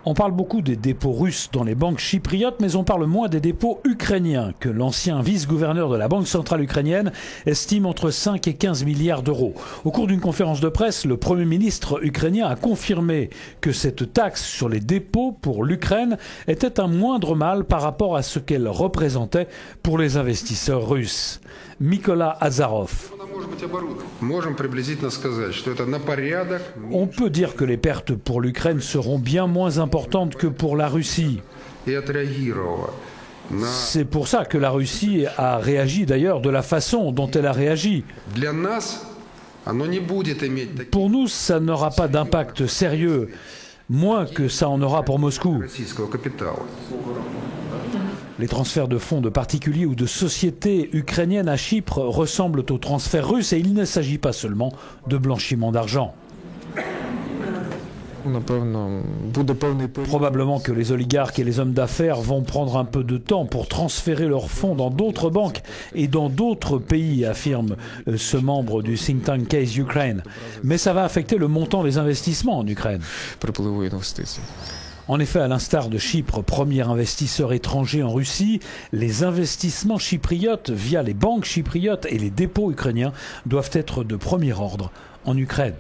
On parle beaucoup des dépôts russes dans les banques chypriotes, mais on parle moins des dépôts ukrainiens, que l'ancien vice-gouverneur de la Banque centrale ukrainienne estime entre 5 et 15 milliards d'euros. Au cours d'une conférence de presse, le Premier ministre ukrainien a confirmé que cette taxe sur les dépôts pour l'Ukraine était un moindre mal par rapport à ce qu'elle représentait pour les investisseurs russes. Mykola Azarov. On peut dire que les pertes pour l'Ukraine seront bien moins importantes que pour la Russie. C'est pour ça que la Russie a réagi d'ailleurs de la façon dont elle a réagi. Pour nous, ça n'aura pas d'impact sérieux, moins que ça en aura pour Moscou. Les transferts de fonds de particuliers ou de sociétés ukrainiennes à Chypre ressemblent aux transferts russes et il ne s'agit pas seulement de blanchiment d'argent. Probablement que les oligarques et les hommes d'affaires vont prendre un peu de temps pour transférer leurs fonds dans d'autres banques et dans d'autres pays, affirme ce membre du think tank Case Ukraine. Mais ça va affecter le montant des investissements en Ukraine. En effet, à l'instar de Chypre, premier investisseur étranger en Russie, les investissements chypriotes via les banques chypriotes et les dépôts ukrainiens doivent être de premier ordre en Ukraine.